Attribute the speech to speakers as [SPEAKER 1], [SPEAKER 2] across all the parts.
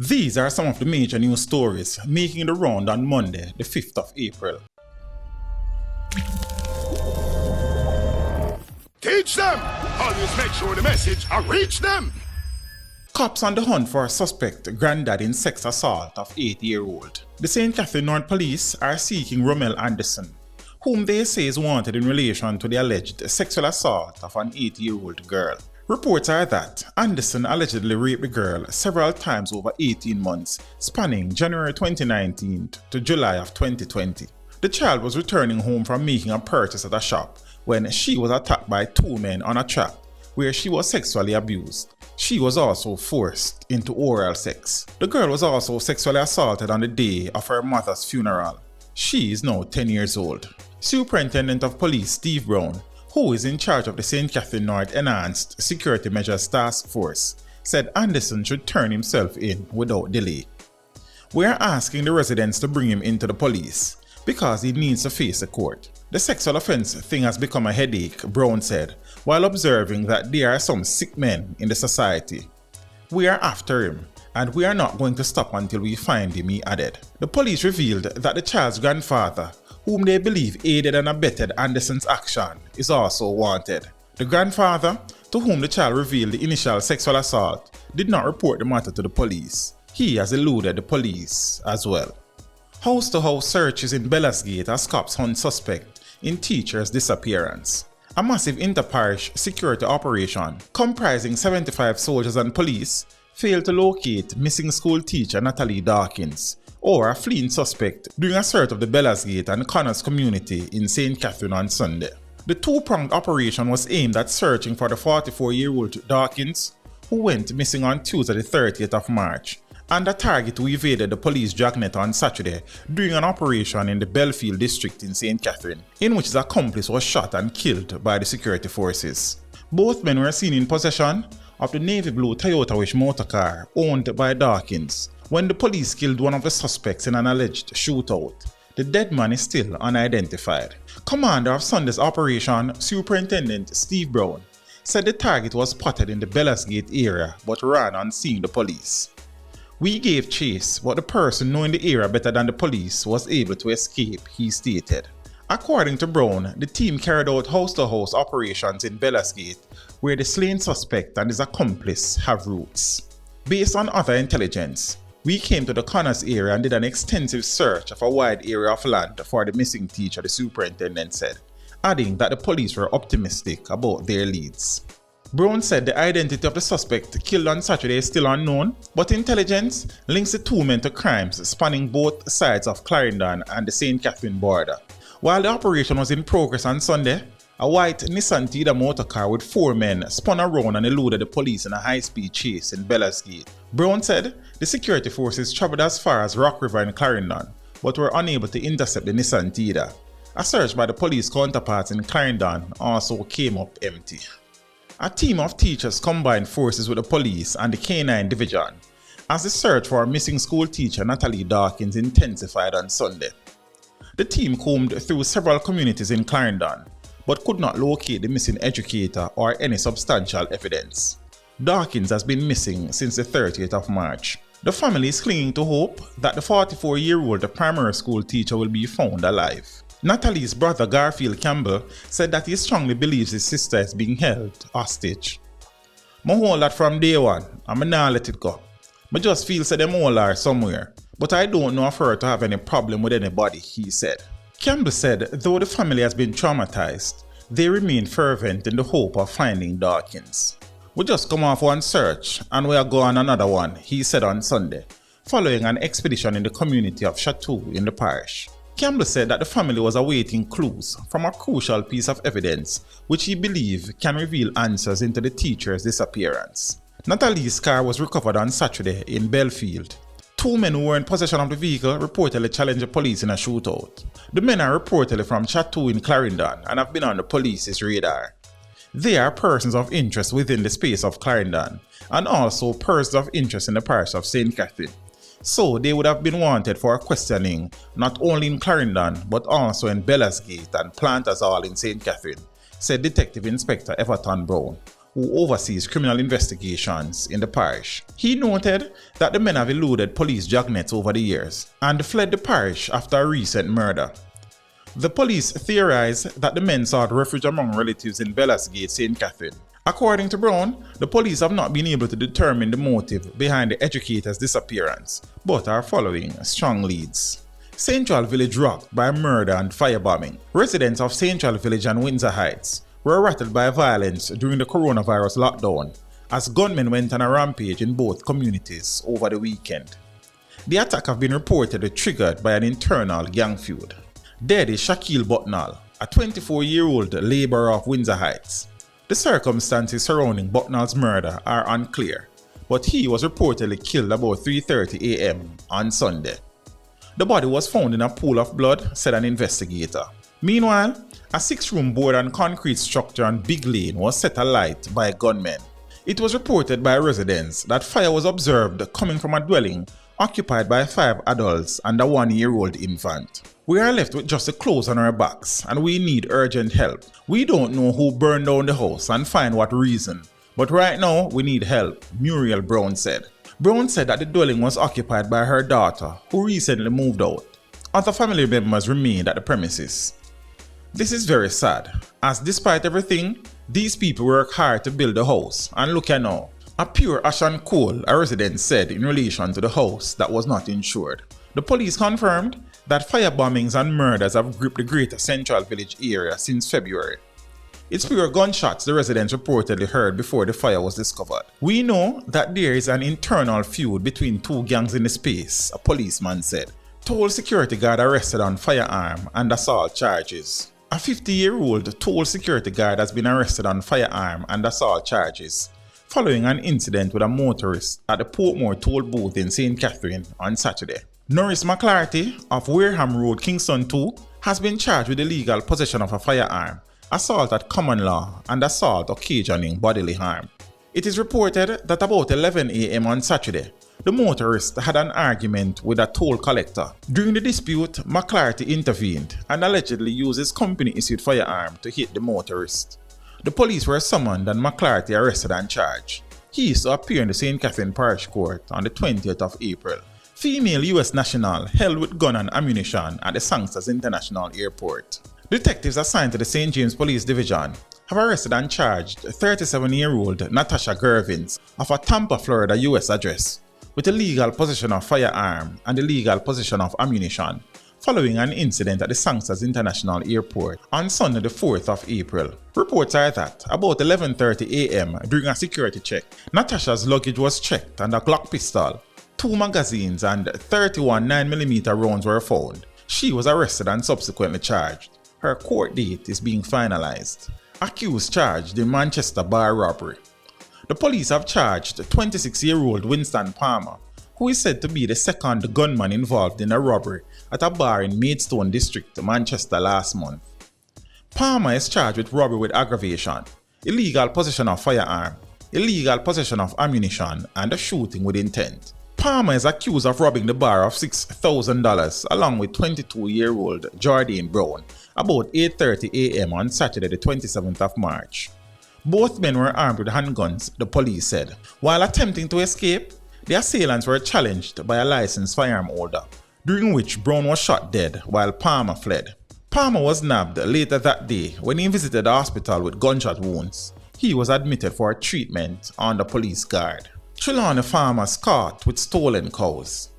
[SPEAKER 1] These are some of the major news stories making the round on Monday, the 5th of April.
[SPEAKER 2] Teach them! Always make sure the message reach them!
[SPEAKER 1] Cops on the hunt for a suspect granddad in sex assault of 8-year-old. The St. Catherine North Police are seeking Rommel Anderson, whom they say is wanted in relation to the alleged sexual assault of an 8-year-old girl. Reports are that Anderson allegedly raped the girl several times over 18 months, spanning January 2019 to July of 2020. The child was returning home from making a purchase at a shop when she was attacked by two men on a trap where she was sexually abused. She was also forced into oral sex. The girl was also sexually assaulted on the day of her mother's funeral. She is now 10 years old. Superintendent of Police Steve Brown, who is in charge of the St. Catherine North Enhanced Security Measures Task Force, said Anderson should turn himself in without delay. We are asking the residents to bring him into the police because he needs to face the court. The sexual offense thing has become a headache, Brown said, while observing that there are some sick men in the society. We are after him, and we are not going to stop until we find him, he added. The police revealed that the child's grandfather, whom they believe aided and abetted Anderson's action, is also wanted. The grandfather, to whom the child revealed the initial sexual assault, did not report the matter to the police. He has eluded the police as well. House-to-house searches in Bellsgate as cops hunt suspect in teacher's disappearance. A massive inter-parish security operation comprising 75 soldiers and police failed to locate missing school teacher Natalie Dawson, or a fleeing suspect, during a search of the Bellsgate and Connors community in St. Catherine on Sunday. The two-pronged operation was aimed at searching for the 44-year-old Dawkins, who went missing on Tuesday the 30th of March, and a target who evaded the police dragnet on Saturday during an operation in the Belfield district in St. Catherine, in which his accomplice was shot and killed by the security forces. Both men were seen in possession of the navy blue Toyota Wish motorcar owned by Dawkins when the police killed one of the suspects in an alleged shootout. The dead man is still unidentified. Commander of Sunday's operation, Superintendent Steve Brown, said the target was spotted in the Bellsgate area but ran on seeing the police. We gave chase, but the person knowing the area better than the police was able to escape, he stated. According to Brown, the team carried out house-to-house operations in Bellsgate, where the slain suspect and his accomplice have roots. Based on other intelligence, we came to the Connors area and did an extensive search of a wide area of land for the missing teacher, the superintendent said, adding that the police were optimistic about their leads. Brown said the identity of the suspect killed on Saturday is still unknown, but intelligence links the two men to crimes spanning both sides of Clarendon and the St. Catherine border. While the operation was in progress on Sunday, a white Nissan Tiida motorcar with 4 men spun around and eluded the police in a high-speed chase in Bellsgate. Brown said the security forces traveled as far as Rock River in Clarendon, but were unable to intercept the Nissan Tiida. A search by the police counterparts in Clarendon also came up empty. A team of teachers combined forces with the police and the K9 division as the search for missing school teacher Natalie Dawson intensified on Sunday. The team combed through several communities in Clarendon but could not locate the missing educator or any substantial evidence. Dawson has been missing since the 30th of March. The family is clinging to hope that the 44-year-old primary school teacher will be found alive. Natalie's brother Garfield Campbell said that he strongly believes his sister is being held hostage. "I hold that from day one and I not let it go. I just feel say them all are somewhere, but I don't know of her to have any problem with anybody," he said. Campbell said though the family has been traumatized, they remain fervent in the hope of finding Dawkins. "We just come off one search and we are going on another one," he said on Sunday, following an expedition in the community of Chateau in the parish. Campbell said that the family was awaiting clues from a crucial piece of evidence which he believed can reveal answers into the teacher's disappearance. Natalie's car was recovered on Saturday in Belfield. 2 men who were in possession of the vehicle reportedly challenged the police in a shootout. The men are reportedly from Chateau in Clarendon and have been on the police's radar. They are persons of interest within the space of Clarendon and also persons of interest in the parish of St. Catherine. So they would have been wanted for questioning not only in Clarendon but also in Bellsgate and Planters Hall in St. Catherine, said Detective Inspector Everton Brown, who oversees criminal investigations in the parish. He noted that the men have eluded police dragnets over the years and fled the parish after a recent murder. The police theorize that the men sought refuge among relatives in Bellsgate, St. Catherine. According to Brown, the police have not been able to determine the motive behind the educator's disappearance, but are following strong leads. Central Village rocked by murder and firebombing. Residents of Central Village and Windsor Heights were rattled by violence during the coronavirus lockdown as gunmen went on a rampage in both communities over the weekend. The attack have been reportedly triggered by an internal gang feud. Dead is Shaquille Bucknall, a 24-year-old laborer of Windsor Heights. The circumstances surrounding Bucknall's murder are unclear, but he was reportedly killed about 3:30 a.m. on Sunday. The body was found in a pool of blood, said an investigator. Meanwhile, a 6-room board and concrete structure on Big Lane was set alight by gunmen. It was reported by residents that fire was observed coming from a dwelling occupied by 5 adults and a 1-year-old infant. We are left with just the clothes on our backs and we need urgent help. We don't know who burned down the house and find what reason, but right now we need help, Muriel Brown said. Brown said that the dwelling was occupied by her daughter, who recently moved out. Other family members remained at the premises. This is very sad, as despite everything, these people work hard to build the house, and look at now. A pure ash and coal, a resident said in relation to the house that was not insured. The police confirmed that firebombings and murders have gripped the greater Central Village area since February. It's pure gunshots the residents reportedly heard before the fire was discovered. We know that there is an internal feud between 2 gangs in the space, a policeman said. Toll security guard arrested on firearm and assault charges. A 50-year-old Toll security guard has been arrested on firearm and assault charges following an incident with a motorist at the Portmore toll booth in St. Catherine on Saturday. Norris McClarty of Wareham Road, Kingston 2 has been charged with illegal possession of a firearm, assault at common law, and assault occasioning bodily harm. It is reported that about 11 a.m. on Saturday, the motorist had an argument with a toll collector. During the dispute, McClarty intervened and allegedly used his company-issued firearm to hit the motorist. The police were summoned and McClarty arrested and charged. He is to appear in the St. Catherine Parish Court on the 20th of April. Female U.S. national held with gun and ammunition at the Sangsters International Airport. Detectives assigned to the St. James Police Division have arrested and charged 37-year-old Natasha Gervins of a Tampa, Florida U.S. address with illegal possession of firearm and illegal possession of ammunition following an incident at the Sangsters International Airport on Sunday the 4th of April. Reports are that about 11:30 a.m. during a security check, Natasha's luggage was checked and a Glock pistol, 2 magazines and 31 9mm rounds were found. She was arrested and subsequently charged. Her court date is being finalized. Accused charged in Manchester bar robbery. The police have charged 26-year-old Winston Palmer, who is said to be the second gunman involved in a robbery at a bar in Maidstone District, Manchester last month. Palmer is charged with robbery with aggravation, illegal possession of firearm, illegal possession of ammunition, and a shooting with intent. Palmer is accused of robbing the bar of $6,000 along with 22-year-old Jardine Brown about 8:30 a.m. on Saturday the 27th of March. Both men were armed with handguns, the police said. While attempting to escape, the assailants were challenged by a licensed firearm holder, during which Brown was shot dead while Palmer fled. Palmer was nabbed later that day when he visited the hospital with gunshot wounds. He was admitted for treatment under police guard. Trelawney farmers caught with stolen cows.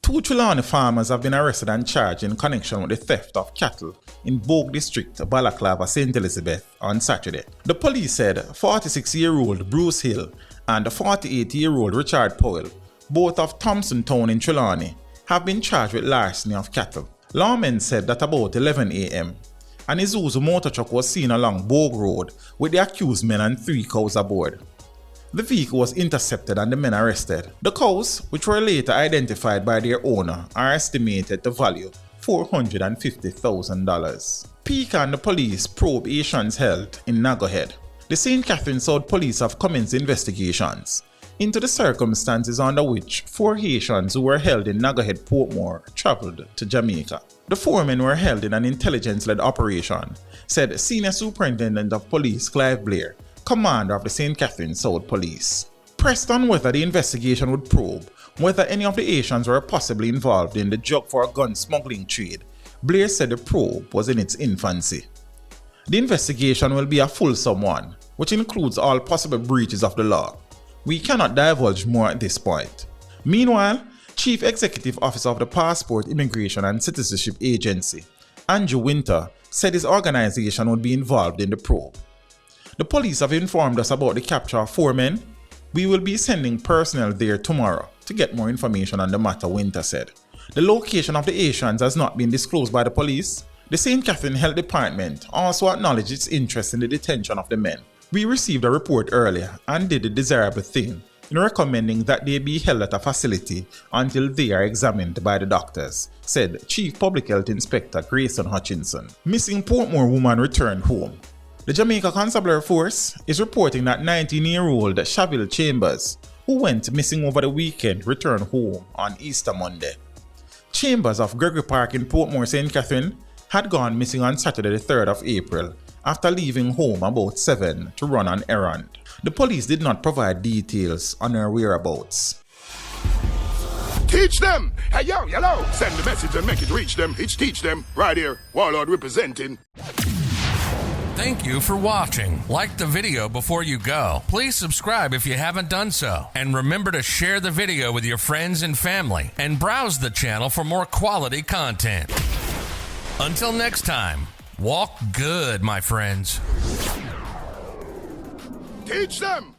[SPEAKER 1] 2 Trelawney farmers have been arrested and charged in connection with the theft of cattle in Bogue District, Balaclava, St. Elizabeth on Saturday. The police said 46-year-old Bruce Hill and 48-year-old Richard Powell, both of Thompson Town in Trelawney, have been charged with larceny of cattle. Lawmen said that about 11 a.m. an Isuzu motor truck was seen along Bogue Road with the accused men and 3 cows aboard. The vehicle was intercepted and the men arrested. The cows, which were later identified by their owner, are estimated to value $450,000. Pika and the police probe Asians held in Naga. The St. Catherine South Police have commenced investigations into the circumstances under which 4 Haitians who were held in Naga Portmore traveled to Jamaica. The 4 men were held in an intelligence-led operation, said Senior Superintendent of Police Clive Blair, commander of the St. Catherine South Police. Pressed on whether the investigation would probe whether any of the Asians were possibly involved in the drug for gun smuggling trade, Blair said the probe was in its infancy. The investigation will be a fulsome one, which includes all possible breaches of the law. We cannot divulge more at this point. Meanwhile, Chief Executive Officer of the Passport, Immigration and Citizenship Agency, Andrew Winter, said his organization would be involved in the probe. The police have informed us about the capture of 4 men. We will be sending personnel there tomorrow to get more information on the matter, Winter said. The location of the Asians has not been disclosed by the police. The St. Catherine Health Department also acknowledged its interest in the detention of the men. We received a report earlier and did the desirable thing in recommending that they be held at a facility until they are examined by the doctors, said Chief Public Health Inspector Grayson Hutchinson. Missing Portmore woman returned home. The Jamaica Constabulary Force is reporting that 19-year-old Shaville Chambers, who went missing over the weekend, returned home on Easter Monday. Chambers of Gregory Park in Portmore, St. Catherine, had gone missing on Saturday the 3rd of April after leaving home about 7 to run an errand. The police did not provide details on her whereabouts.
[SPEAKER 2] Teach them! Hey, yo, yellow! Send the message and make it reach them. It's teach them. Right here, Warlord representing.
[SPEAKER 3] Thank you for watching. Like the video before you go. Please subscribe if you haven't done so. And remember to share the video with your friends and family. And browse the channel for more quality content. Until next time, walk good, my friends.
[SPEAKER 2] Teach them!